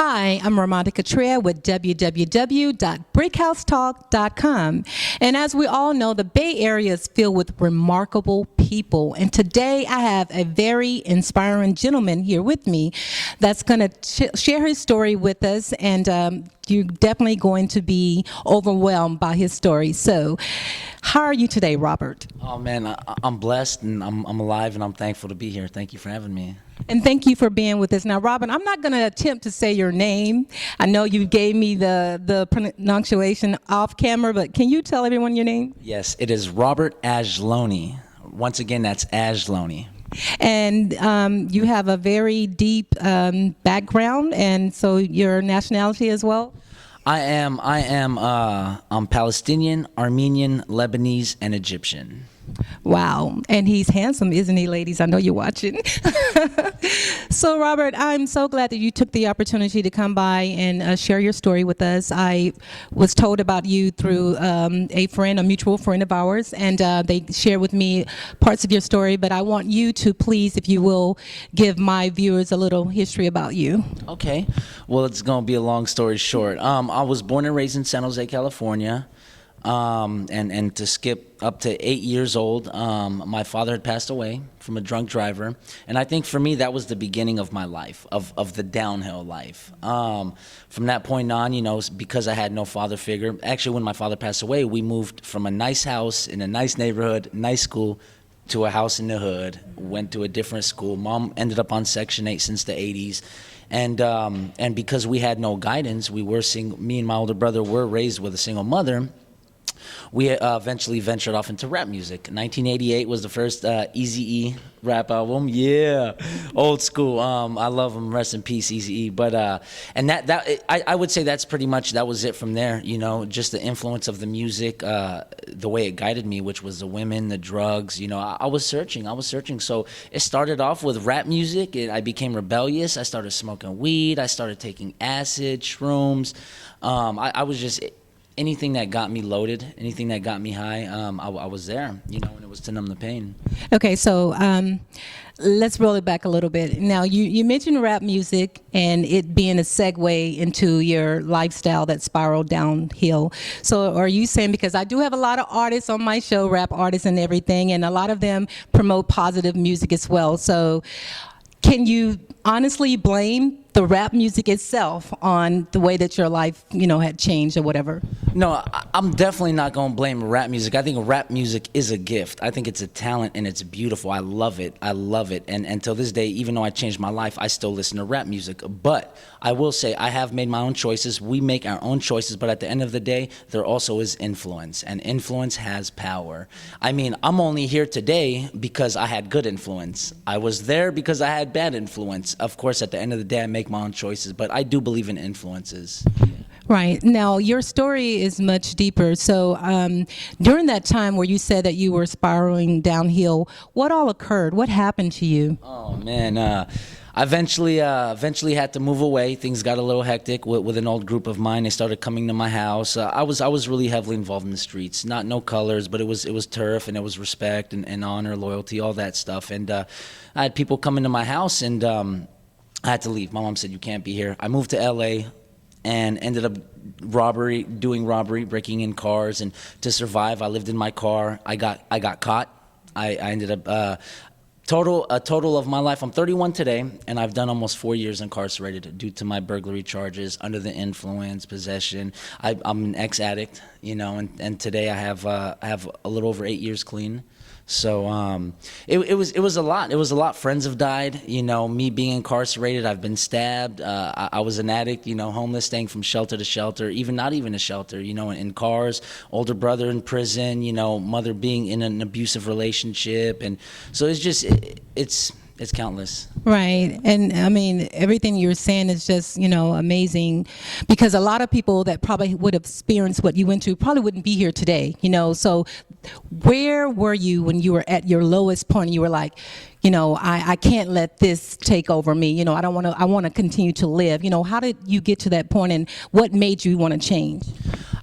Hi, I'm Ramonda Cutrer with www.brickhousetalk.com. And as we all know, the Bay Area is filled with remarkable people. And today I have a very inspiring gentleman here with me that's going to share his story with us. And you're definitely going to be overwhelmed by his story. So, how are you today, Robert? Oh man, I'm blessed and I'm alive and I'm thankful to be here. Thank you for having me. And thank you for being with us. Now, Robert, I'm not going to attempt to say your name. I know you gave me the pronunciation off camera, but can you tell everyone your name? Yes, it is Robert Ajlouny. Once again, that's Ajlouny. And you have a very deep background, and so your nationality as well? I'm Palestinian, Armenian, Lebanese, and Egyptian. Wow. And he's handsome, isn't he, ladies? I know you're watching. So, Robert, I'm so glad that you took the opportunity to come by and share your story with us. I was told about you through a friend, a mutual friend of ours, and they shared with me parts of your story, but I want you to please, if you will, give my viewers a little history about you. Okay. Well, it's going to be a long story short. I was born and raised in San Jose, California. And to skip up to 8 years old, my father had passed away from a drunk driver. And I think for me, that was the beginning of my life, of the downhill life. From that point on, you know, because I had no father figure, actually when my father passed away, we moved from a nice house in a nice neighborhood, nice school, to a house in the hood, went to a different school. Mom ended up on Section 8 since the 80s. And because we had no guidance, me and my older brother were raised with a single mother. We eventually ventured off into rap music. 1988 was the first Eazy-E rap album. Yeah, old school. I love him. Rest in peace, Eazy-E. But I would say that was it from there. You know, just the influence of the music, the way it guided me, which was the women, the drugs. You know, I was searching. So it started off with rap music. I became rebellious. I started smoking weed. I started taking acid, shrooms. I was just anything that got me loaded, anything that got me high, I was there, you know, and it was to numb the pain. Okay, so let's roll it back a little bit. Now, you mentioned rap music and it being a segue into your lifestyle that spiraled downhill. So are you saying, because I do have a lot of artists on my show, rap artists and everything, and a lot of them promote positive music as well. So can you honestly blame the rap music itself on the way that your life, you know, had changed or whatever? No, I'm definitely not going to blame rap music. I think rap music is a gift. I think it's a talent and it's beautiful. I love it. And until this day, even though I changed my life, I still listen to rap music. But I will say I have made my own choices. We make our own choices. But at the end of the day, there also is influence. And influence has power. I mean, I'm only here today because I had good influence. I was there because I had bad influence. Of course, at the end of the day, I make my own choices. But I do believe in influences. Right. Now, your story is much deeper. So during that time where you said that you were spiraling downhill, what all occurred? What happened to you? Oh, man. I eventually had to move away. Things got a little hectic with an old group of mine. They started coming to my house. I was really heavily involved in the streets. No colors, but it was turf and it was respect and honor, loyalty, all that stuff. And I had people come into my house and I had to leave. My mom said, "You can't be here." I moved to LA and ended up doing robbery, breaking in cars, and to survive, I lived in my car. I got caught. I ended up a total of my life. I'm 31 today, and I've done almost 4 years incarcerated due to my burglary charges, under the influence, possession. I'm an ex-addict, you know, and today I have a little over 8 years clean. So it was a lot. It was a lot. Friends have died. You know, me being incarcerated, I've been stabbed. I was an addict. You know, homeless, staying from shelter to shelter. Not even a shelter. You know, in cars. Older brother in prison. You know, mother being in an abusive relationship, and so it's just it's countless. Right. And I mean, everything you're saying is just, you know, amazing, because a lot of people that probably would have experienced what you went through probably wouldn't be here today, you know. So where were you when you were at your lowest point and you were like, you know, I can't let this take over me. You know, I want to continue to live. You know, how did you get to that point and what made you want to change?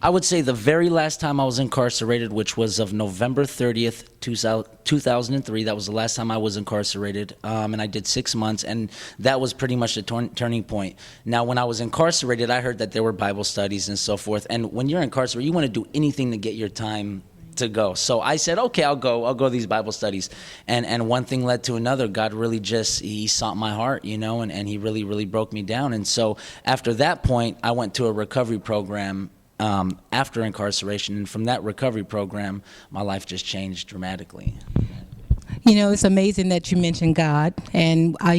I would say the very last time I was incarcerated, which was of November 30th, 2003. That was the last time I was incarcerated, and I did 6 months, and that was pretty much the turning point. Now, when I was incarcerated, I heard that there were Bible studies and so forth, and when you're incarcerated, you want to do anything to get your time to go. So I said, okay, I'll go to these Bible studies. And one thing led to another. God really he sought my heart, and he really, really broke me down. And so after that point, I went to a recovery program after incarceration. And from that recovery program, my life just changed dramatically. It's amazing that you mentioned God, and I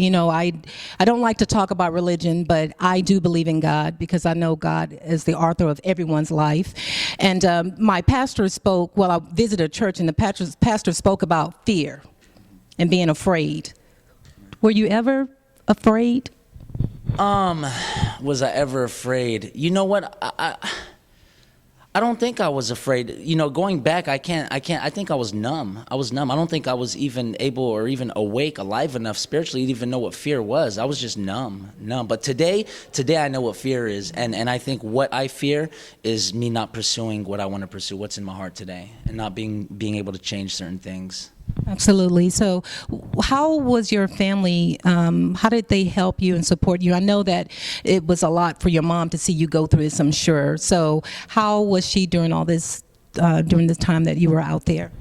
don't like to talk about religion, but I do believe in God because I know God is the author of everyone's life. And my pastor spoke. Well, I visited a church, and the pastor spoke about fear and being afraid. Were you ever afraid? Was I ever afraid? You know what? I don't think I was afraid. Going back, I think I was numb. I don't think I was even able or even awake, alive enough spiritually to even know what fear was. I was just numb. But today I know what fear is. And I think what I fear is me not pursuing what I want to pursue, what's in my heart today, and not being able to change certain things. Absolutely. So how was your family, how did they help you and support you? I know that it was a lot for your mom to see you go through this, I'm sure. So how was she during all this, during the time that you were out there?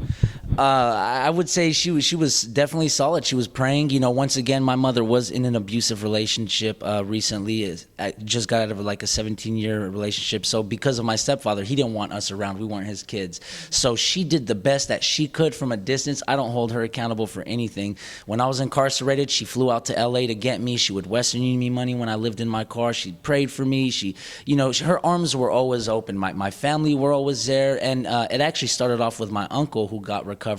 I would say she was definitely solid. She was praying. Once again, my mother was in an abusive relationship recently. I just got out of like a 17-year relationship. So because of my stepfather, he didn't want us around. We weren't his kids. So she did the best that she could from a distance. I don't hold her accountable for anything. When I was incarcerated, she flew out to LA to get me. She would Western Union me money when I lived in my car. She prayed for me. Her arms were always open. My family were always there. And it actually started off with my uncle, who got recovery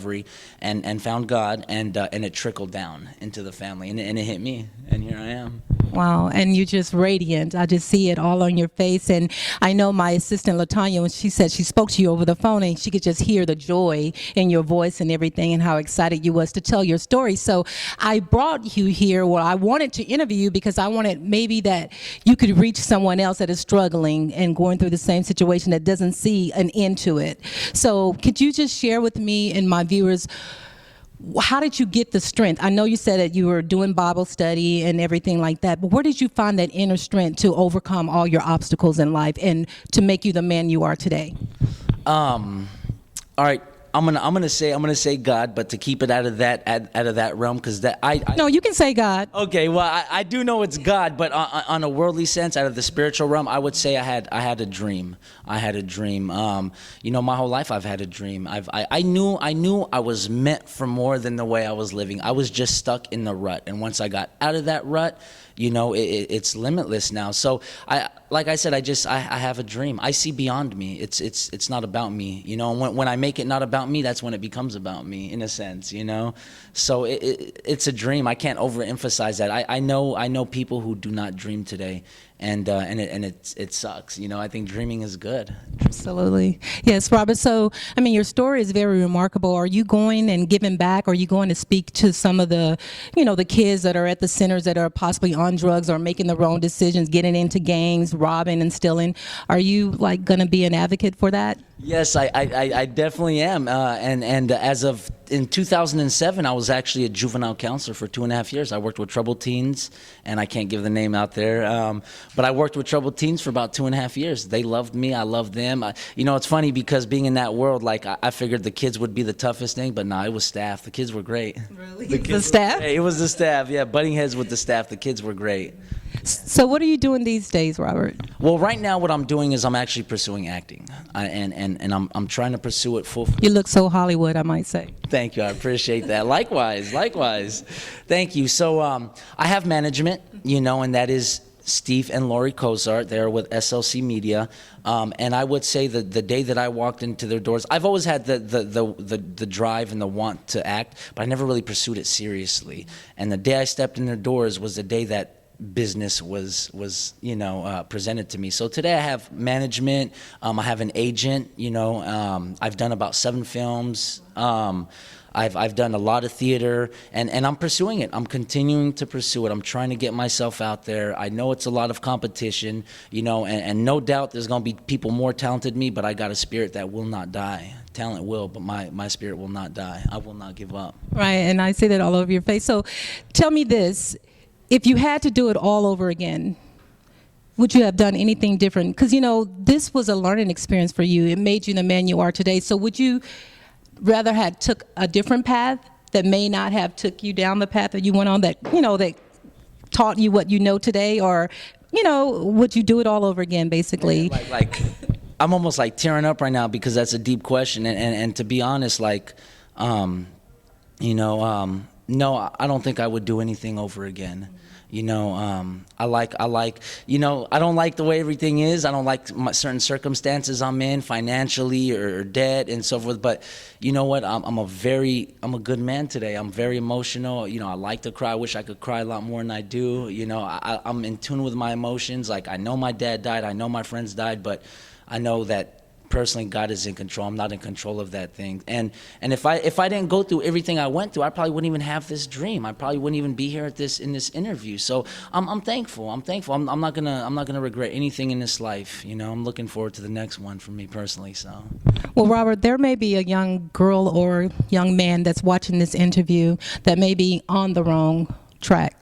and found God, and it trickled down into the family, and it hit me, and here I am. Wow, and you're just radiant. I just see it all on your face. And I know my assistant, LaTanya, when she said she spoke to you over the phone, and she could just hear the joy in your voice and everything, and how excited you was to tell your story. So I brought you here. Well, I wanted to interview you because I wanted maybe that you could reach someone else that is struggling and going through the same situation that doesn't see an end to it. So could you just share with me and my viewers, how did you get the strength? I know you said that you were doing Bible study and everything like that, but where did you find that inner strength to overcome all your obstacles in life and to make you the man you are today? All right. I'm gonna say God, but to keep it out of that realm, because No, you can say God. Okay, well, I do know it's God, but on a worldly sense, out of the spiritual realm, I would say I had a dream. I had a dream. My whole life I've had a dream. I knew I was meant for more than the way I was living. I was just stuck in the rut, and once I got out of that rut, it's limitless now. So like I said, I have a dream. I see beyond me. It's not about me. When I make it not about me, that's when it becomes about me, in a sense. So it's a dream. I can't overemphasize that. I know people who do not dream today, and it sucks. I think dreaming is good. Absolutely. Yes, Robert. So, your story is very remarkable. Are you going and giving back? Are you going to speak to some of the, the kids that are at the centers that are possibly on drugs or making the wrong decisions, getting into gangs, robbing and stealing? Are you going to be an advocate for that? Yes, I definitely am. And as of in 2007, I was actually a juvenile counselor for 2.5 years. I worked with troubled teens, and I can't give the name out there, but I worked with troubled teens for about 2.5 years. They loved me. I loved them. It's funny because being in that world, I figured the kids would be the toughest thing, but no, it was staff. The kids were great. Really? The staff? It was the staff, yeah. Butting heads with the staff. The kids were great. So what are you doing these days, Robert? Well, right now what I'm doing is I'm actually pursuing acting, and I'm trying to pursue it full. You look so Hollywood, I might say. Thank you, I appreciate that. Likewise. Thank you. So I have management, and that is Steve and Laurie Cozart. They're with SLC Media, and I would say that the day that I walked into their doors, I've always had the drive and the want to act, but I never really pursued it seriously. And the day I stepped in their doors was the day that business was presented to me. So today I have management. I have an agent. I've done about 7 films. I've done a lot of theater, and I'm pursuing it. I'm continuing to pursue it. I'm trying to get myself out there. I know it's a lot of competition, and no doubt there's going to be people more talented than me, but I got a spirit that will not die. Talent will, but my spirit will not die. I will not give up. Right, and I see that all over your face. So tell me this, if you had to do it all over again, would you have done anything different? Because, this was a learning experience for you. It made you the man you are today. So would you rather have took a different path that may not have took you down the path that you went on, that that taught you what you know today, or would you do it all over again, basically? Like I'm almost like tearing up right now because that's a deep question, and to be honest, no, I don't think I would do anything over again. I don't like the way everything is. I don't like certain circumstances I'm in, financially or debt and so forth. But you know what? I'm a good man today. I'm very emotional. I like to cry. I wish I could cry a lot more than I do. I'm in tune with my emotions. Like, I know my dad died. I know my friends died, but I know that personally God is in control. I'm not in control of that thing. And if I didn't go through everything I went through, I probably wouldn't even have this dream. I probably wouldn't even be here in this interview. So I'm thankful. I'm thankful. I'm not gonna regret anything in this life. I'm looking forward to the next one for me personally. So. Well, Robert, there may be a young girl or young man that's watching this interview that may be on the wrong track.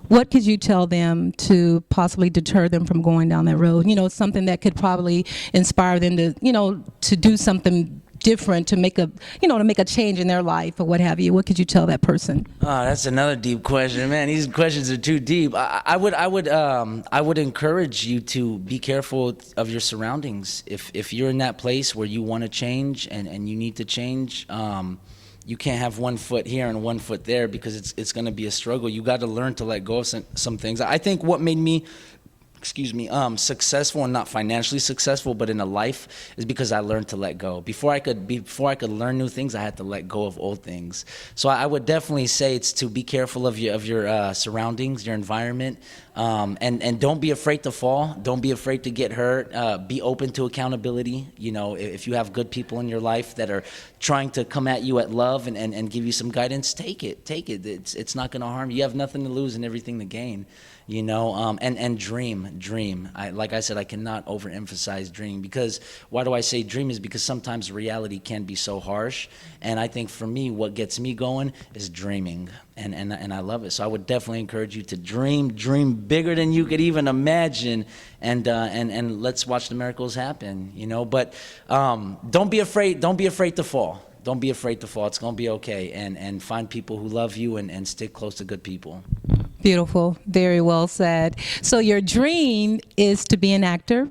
What could you tell them to possibly deter them from going down that road? Something that could probably inspire them to do something different, to make a change in their life or what have you. What could you tell that person? Oh, that's another deep question, man. These questions are too deep. I would encourage you to be careful of your surroundings. If you're in that place where you want to change and you need to change, you can't have one foot here and one foot there, because it's going to be a struggle. You got to learn to let go of some things. I think what made me successful, and not financially successful, but in a life, is because I learned to let go. Before I could learn new things, I had to let go of old things. So I would definitely say it's to be careful of your surroundings, your environment, and don't be afraid to fall. Don't be afraid to get hurt. Be open to accountability. If you have good people in your life that are trying to come at you at love and give you some guidance, take it. It's not going to harm you. You have nothing to lose and everything to gain. And dream. Like I said, I cannot overemphasize dream, because why do I say dream is because sometimes reality can be so harsh. And I think for me, what gets me going is dreaming. And I love it. So I would definitely encourage you to dream bigger than you could even imagine, and let's watch the miracles happen, But don't be afraid to fall. Don't be afraid to fall. It's going to be okay. And find people who love you and stick close to good people. Beautiful. Very well said. So your dream is to be an actor.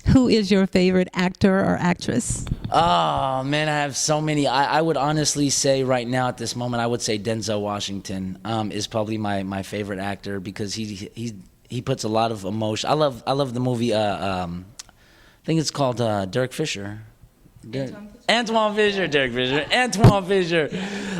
Who is your favorite actor or actress? Oh, man, I have so many. I would honestly say right now at this moment, I would say Denzel Washington is probably my favorite actor, because he puts a lot of emotion. I love the movie, I think it's called Derek Fisher. Antoine Fisher.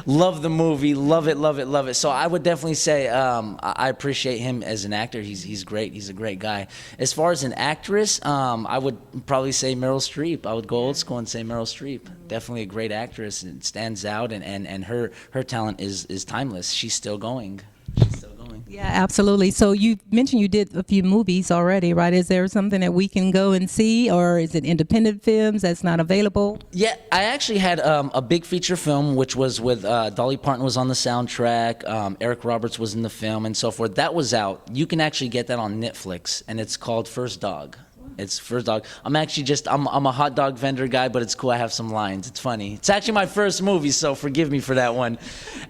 Love the movie. Love it. So I would definitely say I appreciate him as an actor. He's great. He's a great guy. As far as an actress, I would probably say Meryl Streep. I would go old school and say Meryl Streep. Definitely a great actress, and stands out, and her talent is timeless. She's still going. Yeah, absolutely. So you mentioned you did a few movies already, right? Is there something that we can go and see, or is it independent films that's not available? Yeah, I actually had a big feature film, which was with Dolly Parton was on the soundtrack, Eric Roberts was in the film, and so forth. That was out. You can actually get that on Netflix, and it's called First Dog. It's First Dog. I'm a hot dog vendor guy, but it's cool. I have some lines. It's funny. It's actually my first movie, so forgive me for that one.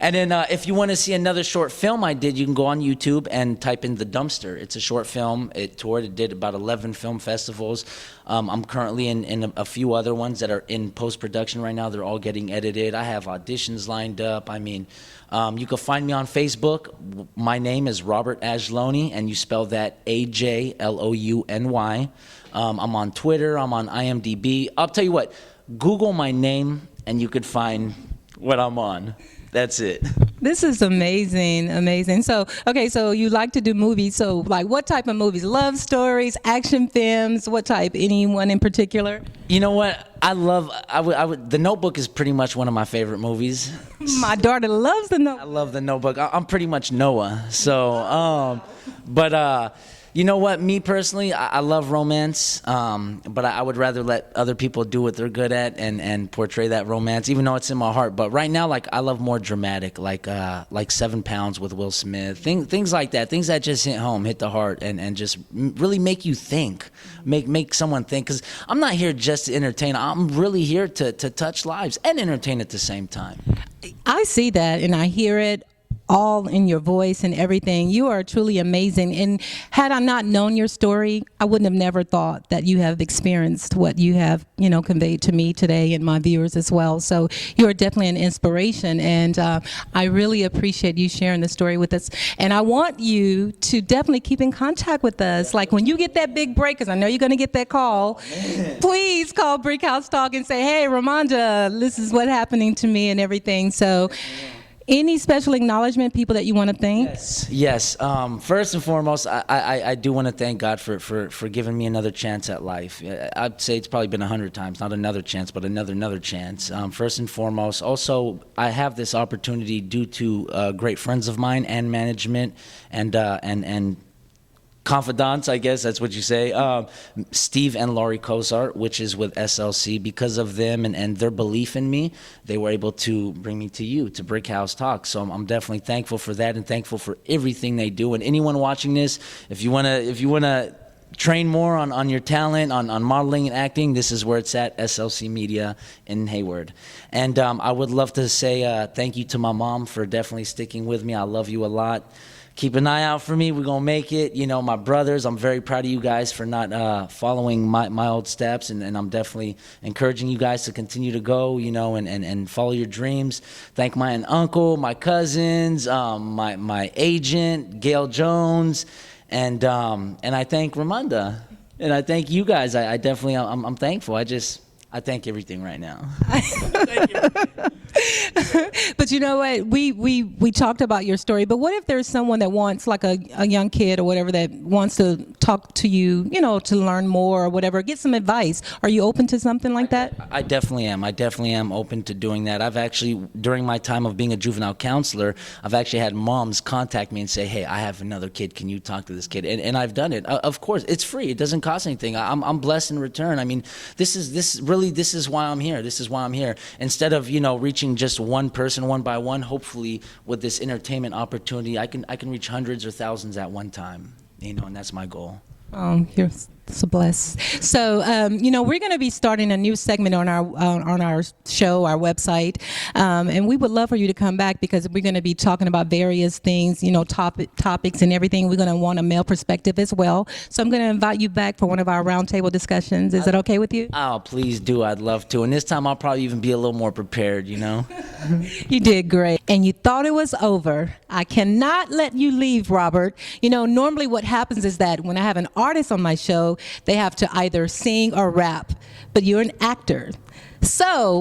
And then if you want to see another short film I did, you can go on YouTube and type in The Dumpster. It's a short film. It toured. It did about 11 film festivals. I'm currently in a few other ones that are in post-production right now. They're all getting edited. I have auditions lined up. I mean, you can find me on Facebook. My name is Robert Ajlouny, and you spell that Ajlouny. I'm on Twitter. I'm on IMDb. I'll tell you what, Google my name, and you could find what I'm on. That's it. This is amazing, amazing. So, okay, so you like to do movies. So, like, what type of movies? Love stories, action films? What type? Anyone in particular? You know what? The Notebook is pretty much one of my favorite movies. My daughter loves the I Notebook. love The Notebook. I'm pretty much Noah. So, but you know what? Me personally, I love romance. But I would rather let other people do what they're good at and portray that romance, even though it's in my heart. But right now, like I love more dramatic, like 7 Pounds with Will Smith, things like that, things that just hit home, hit the heart, and just really make you think, make someone think. Because I'm not here just to entertain. I'm really here to touch lives and entertain at the same time. I see that and I hear it all in your voice and everything. You are truly amazing. And had I not known your story, I wouldn't have never thought that you have experienced what you have, conveyed to me today and my viewers as well. So you are definitely an inspiration. And I really appreciate you sharing the story with us. And I want you to definitely keep in contact with us. Like when you get that big break, because I know you're going to get that call, please call Brickhouse Talk and say, hey, Ramonda, this is what's happening to me and everything. So any special acknowledgement, people that you want to thank? Yes. First and foremost, I do want to thank God for giving me another chance at life. I'd say it's probably been 100 times, not another chance, but another chance. First and foremost, also I have this opportunity due to great friends of mine and management and confidants, I guess that's what you say, Steve and Laurie Cozart, which is with SLC. Because of them and their belief in me, they were able to bring me to you, to Brickhouse Talk. So I'm definitely thankful for that and thankful for everything they do. And anyone watching this, if you wanna train more on your talent, on modeling and acting, this is where it's at, SLC Media in Hayward. And I would love to say thank you to my mom for definitely sticking with me. I love you a lot. Keep an eye out for me. We're going to make it. My brothers, I'm very proud of you guys for not following my old steps. And I'm definitely encouraging you guys to continue to go, and follow your dreams. Thank my aunt and uncle, my cousins, my agent, Gail Jones. And I thank Ramonda. And I thank you guys. I definitely, I'm thankful. I thank everything right now. Thank you. But you know what? We talked about your story, but what if there's someone that wants, like a young kid or whatever, that wants to talk to you, to learn more or whatever, get some advice? Are you open to something like that? I definitely am. I definitely am open to doing that. I've actually, during my time of being a juvenile counselor, I've actually had moms contact me and say, hey, I have another kid. Can you talk to this kid? And I've done it. Of course, it's free. It doesn't cost anything. I'm blessed in return. I mean, this is why I'm here. This is why I'm here. Instead of, reaching just one person one by one, hopefully with this entertainment opportunity, I can reach hundreds or thousands at one time, and that's my goal. Oh, you're so blessed. So, we're going to be starting a new segment on our show, our website, and we would love for you to come back because we're going to be talking about various things, topics and everything. We're going to want a male perspective as well. So I'm going to invite you back for one of our roundtable discussions. Is that okay with you? Oh, please do. I'd love to. And this time I'll probably even be a little more prepared, You did great. And you thought it was over. I cannot let you leave, Robert. Normally what happens is that when I have an artist on my show, they have to either sing or rap, but you're an actor. So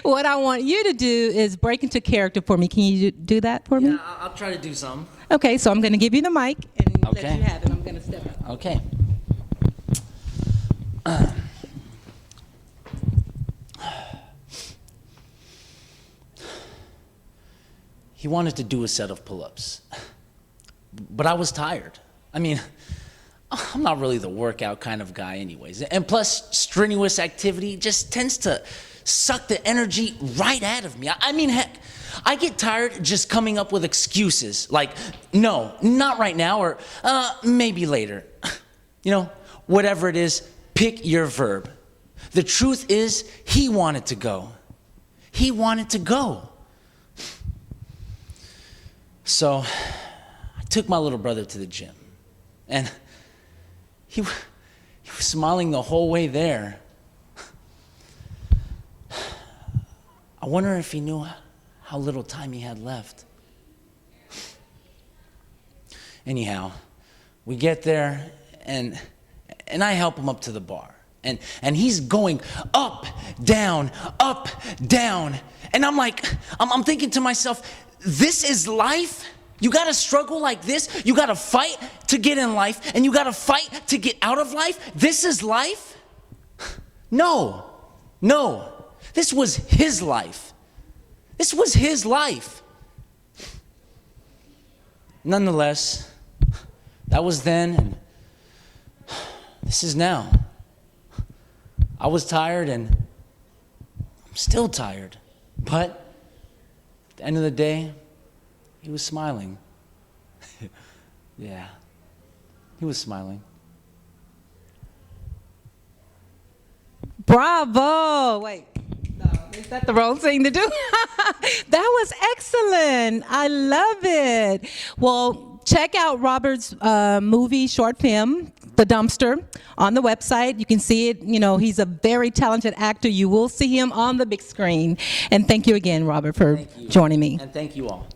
what I want you to do is break into character for me. Can you do that for me? Yeah, I'll try to do some. Okay, so I'm going to give you the mic and Okay. let you have it. I'm going to step out. Okay. He wanted to do a set of pull-ups, but I was tired. I mean, I'm not really the workout kind of guy anyways. And plus, strenuous activity just tends to suck the energy right out of me. I mean, heck, I get tired just coming up with excuses like, no, not right now, or maybe later. Whatever it is, pick your verb. The truth is, he wanted to go. He wanted to go. So I took my little brother to the gym, and he was smiling the whole way there. I wonder if he knew how little time he had left. Anyhow, we get there, and I help him up to the bar. And he's going up, down, and I'm like, I'm thinking to myself, this is life? You gotta struggle like this? You gotta fight to get in life, and you gotta fight to get out of life? This is life? No. This was his life. This was his life. Nonetheless, that was then, and this is now. I was tired, and I'm still tired. But at the end of the day, he was smiling. Yeah, he was smiling. Bravo! Wait, no, is that the wrong thing to do? That was excellent. I love it. Well, check out Robert's movie short film, The Dumpster, on the website. You can see it. You know, he's a very talented actor. You will see him on the big screen. And thank you again, Robert, for joining me. And thank you all.